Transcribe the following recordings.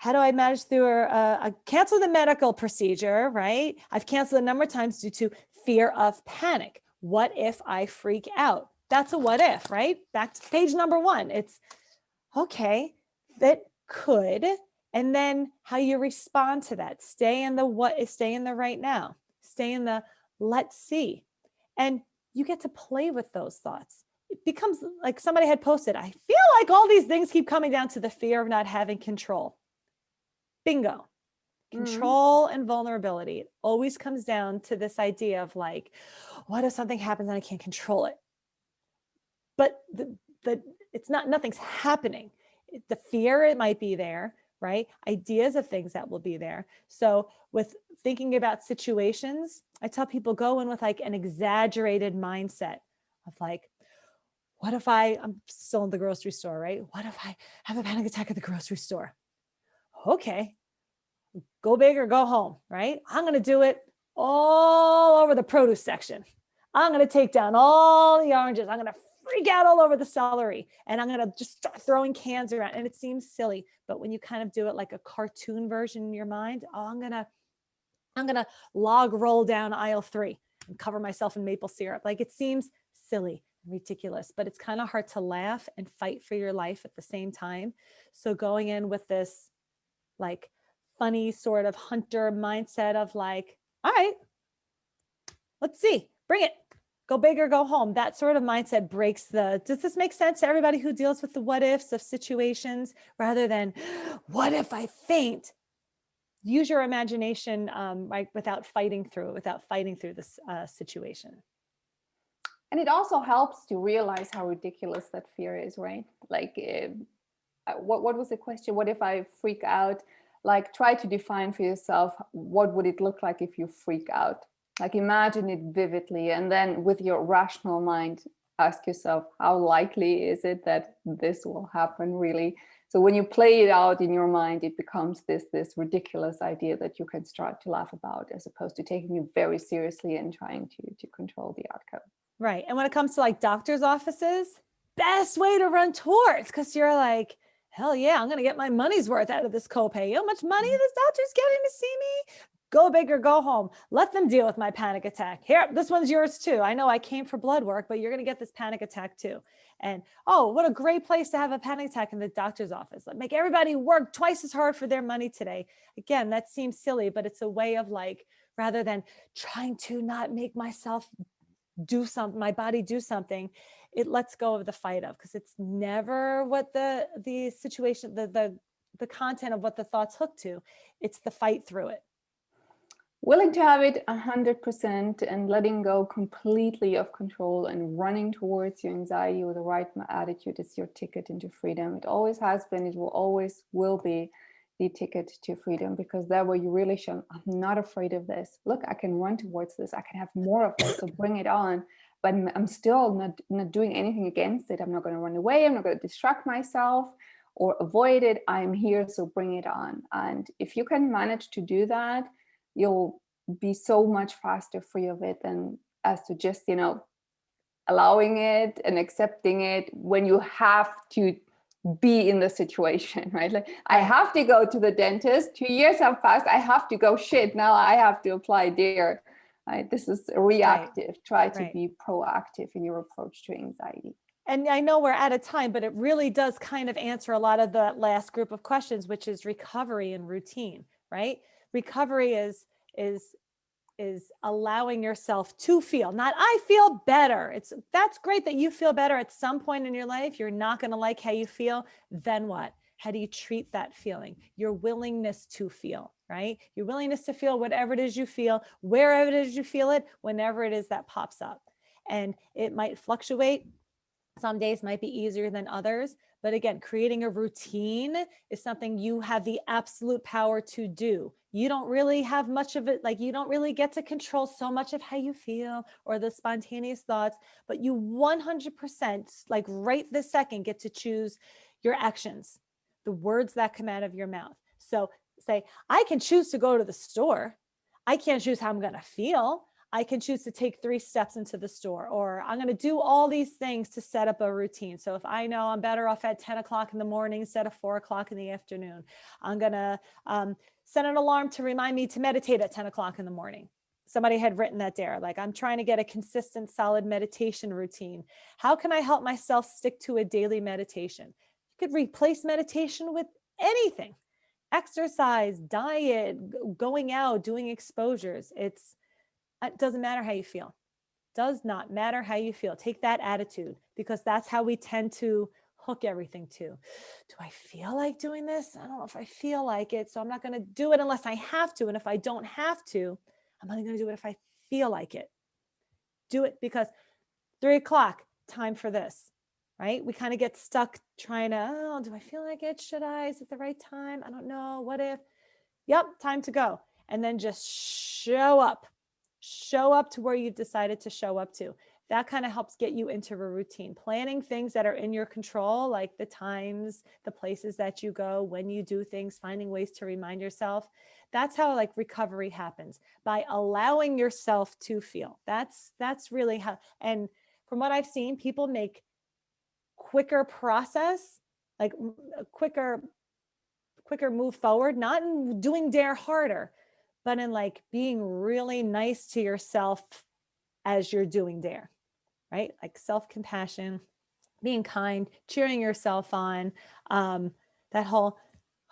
How do I manage through a cancel the medical procedure, right? I've canceled a number of times due to fear of panic. What if I freak out? That's a what if, right? Back to page number 1. It's okay, that could, and then how you respond to that. Stay in the what, stay in the right now, stay in the let's see. And you get to play with those thoughts. It becomes like somebody had posted, I feel like all these things keep coming down to the fear of not having control. Bingo. Control and vulnerability. It always comes down to this idea of like, what if something happens and I can't control it? But it's not, nothing's happening. The fear, it might be there, right? Ideas of things that will be there. So with thinking about situations, I tell people go in with like an exaggerated mindset of like, what if I'm still in the grocery store, right? What if I have a panic attack at the grocery store? Okay, go big or go home, right? I'm going to do it all over the produce section. I'm going to take down all the oranges. I'm going to freak out all over the celery, and I'm going to just start throwing cans around. And it seems silly, but when you kind of do it like a cartoon version in your mind, oh, I'm going to log roll down aisle 3 and cover myself in maple syrup. Like it seems silly, ridiculous, but it's kind of hard to laugh and fight for your life at the same time. So going in with this like funny sort of hunter mindset of like, all right, let's see, bring it, go big or go home. That sort of mindset breaks does this make sense to everybody who deals with the what ifs of situations rather than what if I faint? Use your imagination, right, without fighting through this situation. And it also helps to realize how ridiculous that fear is, right? Like, what was the question? What if I freak out? Like, try to define for yourself, what would it look like if you freak out? Like, imagine it vividly, and then with your rational mind, ask yourself, how likely is it that this will happen really? So when you play it out in your mind, it becomes this ridiculous idea that you can start to laugh about, as opposed to taking it very seriously and trying to control the outcome. Right. And when it comes to like doctor's offices, best way to run towards, because you're like, hell yeah, I'm going to get my money's worth out of this copay. You know how much money this doctor's getting to see me? Go big or go home. Let them deal with my panic attack. Here, this one's yours too. I know I came for blood work, but you're going to get this panic attack too. And oh, what a great place to have a panic attack in the doctor's office. Like, make everybody work twice as hard for their money today. Again, that seems silly, but it's a way of like, rather than trying to not make myself do something, my body do something, it lets go of the fight of, because it's never what the situation, the content of what the thoughts hook to. It's the fight through it. Willing to have it 100% and letting go completely of control and running towards your anxiety with the right attitude is your ticket into freedom. It always has been, it will always will be the ticket to freedom, because that way you really show, I'm not afraid of this. Look, I can run towards this. I can have more of this, so bring it on. But I'm still not doing anything against it. I'm not going to run away. I'm not going to distract myself or avoid it. I'm here, so bring it on. And if you can manage to do that, you'll be so much faster free of it than as to just, allowing it and accepting it when you have to be in the situation, right? Like, I have to go to the dentist. 2 years have passed. I have to go. Shit, now I have to apply there. Right? This is reactive. Right. Try to be proactive in your approach to anxiety. And I know we're out of time, but it really does kind of answer a lot of the last group of questions, which is recovery and routine, right? Recovery is allowing yourself to feel, not I feel better. That's great that you feel better at some point in your life. You're not going to like how you feel. Then what? How do you treat that feeling? Your willingness to feel, right? Your willingness to feel whatever it is you feel, wherever it is you feel it, whenever it is that pops up. And it might fluctuate. Some days might be easier than others. But again, creating a routine is something you have the absolute power to do. You don't really have much of it. Like, you don't really get to control so much of how you feel or the spontaneous thoughts, but you 100%, like right this second, get to choose your actions, the words that come out of your mouth. So say, I can choose to go to the store. I can't choose how I'm going to feel. I can choose to take 3 steps into the store, or I'm going to do all these things to set up a routine. So if I know I'm better off at 10 o'clock in the morning instead of 4 o'clock in the afternoon, I'm going to set an alarm to remind me to meditate at 10 o'clock in the morning. Somebody had written that there, like, I'm trying to get a consistent, solid meditation routine. How can I help myself stick to a daily meditation? You could replace meditation with anything: exercise, diet, going out, doing exposures. It doesn't matter how you feel. Does not matter how you feel. Take that attitude, because that's how we tend to hook everything to. Do I feel like doing this? I don't know if I feel like it, so I'm not going to do it unless I have to. And if I don't have to, I'm only going to do it if I feel like it. Do it because 3 o'clock, time for this, right? We kind of get stuck trying to, oh, do I feel like it? Should I? Is it the right time? I don't know. What if? Yep, time to go. And then just show up to where you've decided to show up to. That kind of helps get you into a routine. Planning things that are in your control, like the times, the places that you go, when you do things, finding ways to remind yourself. That's how like recovery happens, by allowing yourself to feel. That's really how, and from what I've seen, people make quicker process, like a quicker move forward, not in doing dare harder, but in like being really nice to yourself as you're doing dare, right? Like self-compassion, being kind, cheering yourself on, that whole,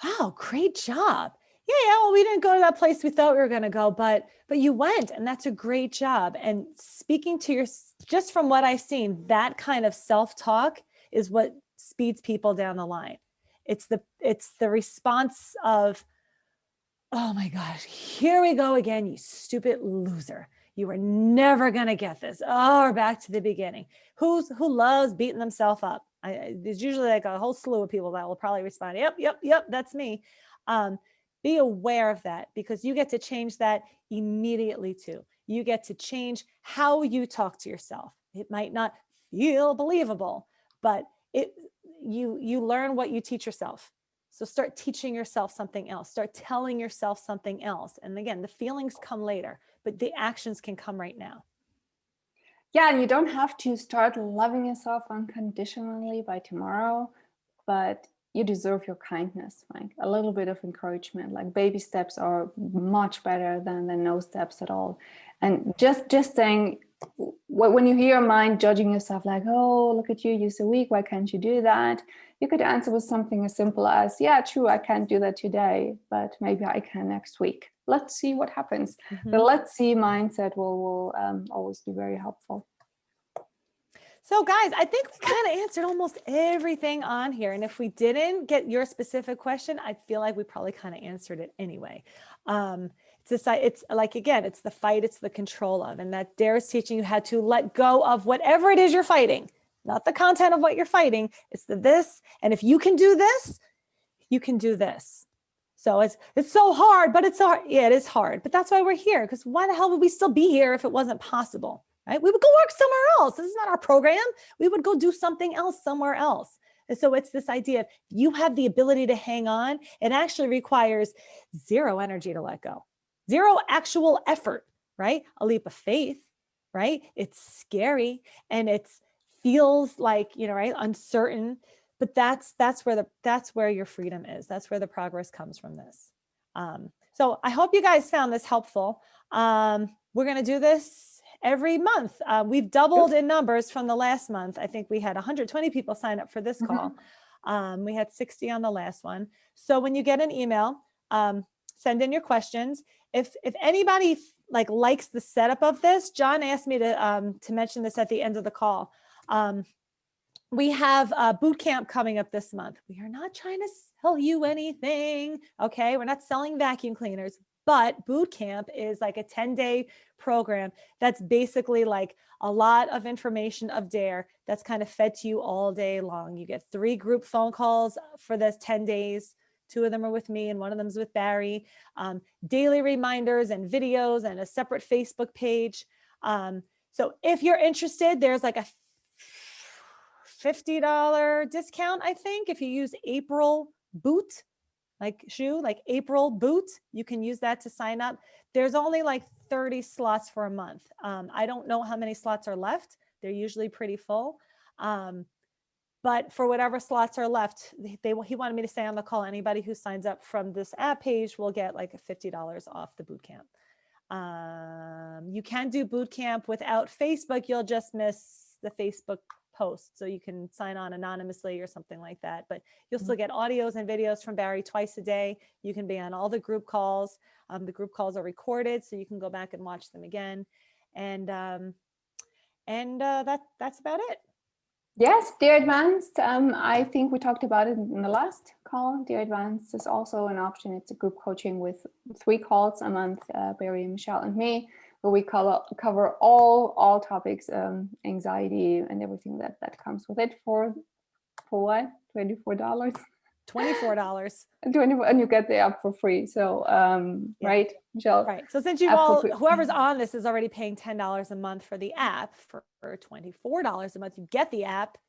wow, great job. Yeah, well, we didn't go to that place we thought we were going to go, but you went, and that's a great job. And speaking to just from what I've seen, that kind of self-talk is what speeds people down the line. It's the response of, oh my gosh, here we go again, you stupid loser. You were never going to get this. Oh, we're back to the beginning. Who loves beating themselves up? There's usually like a whole slew of people that will probably respond, yep, that's me. Be aware of that, because you get to change that immediately too. You get to change how you talk to yourself. It might not feel believable, but you learn what you teach yourself. So start teaching yourself something else. Start telling yourself something else. And again, the feelings come later, but the actions can come right now. Yeah, and you don't have to start loving yourself unconditionally by tomorrow, but you deserve your kindness, like a little bit of encouragement. Like baby steps are much better than no steps at all. And just saying, when you hear your mind judging yourself, like, oh, look at you, you're so weak, why can't you do that? You could answer with something as simple as, yeah, true, I can't do that today, but maybe I can next week. Let's see what happens. Mm-hmm. The let's see mindset will always be very helpful. So guys, I think we kind of answered almost everything on here. And if we didn't get your specific question, I feel like we probably kind of answered it anyway. It's like, again, it's the fight, it's the control of, and that Dare is teaching you how to let go of whatever it is you're fighting, not the content of what you're fighting. It's the this. And if you can do this, you can do this. So it's so hard, but it's hard. Yeah, it is hard, but that's why we're here. Because why the hell would we still be here if it wasn't possible? Right? We would go work somewhere else. This is not our program. We would go do something else somewhere else. And so it's this idea of you have the ability to hang on. It actually requires zero energy to let go, zero actual effort, right? A leap of faith, right? It's scary and it feels like, right, uncertain, but that's where your freedom is. That's where the progress comes from this. So I hope you guys found this helpful. We're going to do this every month. We've doubled in numbers from the last month. I think we had 120 people sign up for this call. We had 60 on the last one. So when you get an email, send in your questions. If anybody likes the setup of this, John asked me to mention this at the end of the call. We have a boot camp coming up this month. We are not trying to sell you anything. Okay. We're not selling vacuum cleaners, but boot camp is like a 10-day program that's basically like a lot of information of Dare that's kind of fed to you all day long. You get 3 group phone calls for this 10 days. 2 of them are with me and 1 of them is with Barry. Daily reminders and videos and a separate Facebook page. So if you're interested, there's like a $50 discount, I think, if you use April Boot. like shoe, like April boot, you can use that to sign up. There's only like 30 slots for a month. I don't know how many slots are left. They're usually pretty full. But for whatever slots are left, he wanted me to say on the call, anybody who signs up from this app page will get like $50 off the boot camp. You can do boot camp without Facebook. You'll just miss the Facebook post. So you can sign on anonymously or something like that. But you'll still get audios and videos from Barry twice a day. You can be on all the group calls. The group calls are recorded, so you can go back and watch them again. And that's about it. Yes, Dear Advanced. I think we talked about it in the last call. Dear Advanced is also an option. It's a group coaching with 3 calls a month, Barry, Michelle, and me, where we cover all topics, anxiety and everything that comes with it for what? $24. $24. And you get the app for free. So right, Michelle? Right. So since you've all, whoever's on this is already paying $10 a month for the app, for $24 a month, you get the app.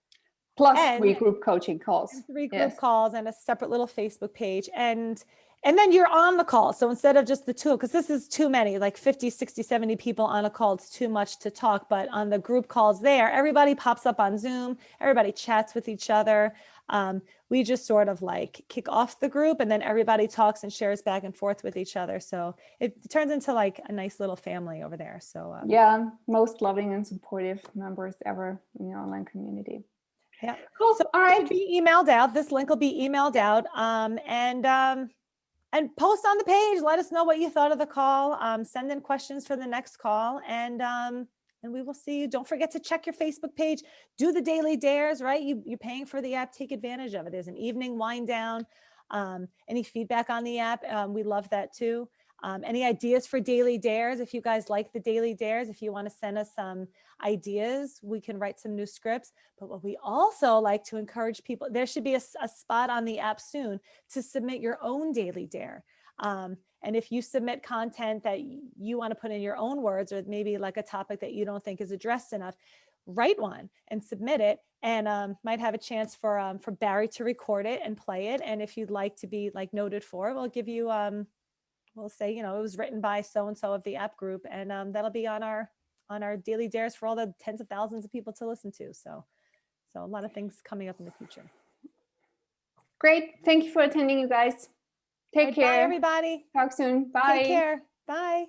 Plus 3 group coaching calls. 3 group calls and a separate little Facebook page. And then you're on the call. So instead of just the 2, because this is too many, like 50, 60, 70 people on a call, it's too much to talk. But on the group calls there, everybody pops up on Zoom, everybody chats with each other. We just sort of like kick off the group and then everybody talks and shares back and forth with each other. So it turns into like a nice little family over there. So yeah, most loving and supportive members ever in the online community. Yeah. Cool. So all right, be emailed out. This link will be emailed out. And post on the page. Let us know what you thought of the call. Send in questions for the next call, and we will see you. Don't forget to check your Facebook page. Do the daily dares, right? You're paying for the app. Take advantage of it. There's an evening wind down. Any feedback on the app? We love that too. Any ideas for daily dares? If you guys like the daily dares, if you want to send us some ideas, we can write some new scripts. But what we also like to encourage people, there should be a spot on the app soon to submit your own daily dare. And if you submit content that you want to put in your own words, or maybe like a topic that you don't think is addressed enough, write one and submit it, and might have a chance for Barry to record it and play it. And if you'd like to be like noted for it, we'll give you we'll say, it was written by so-and-so of the app group, and that'll be on our daily dares for all the tens of thousands of people to listen to. So a lot of things coming up in the future. Great. Thank you for attending, you guys. Take care. Bye, everybody. Talk soon. Bye. Take care. Bye.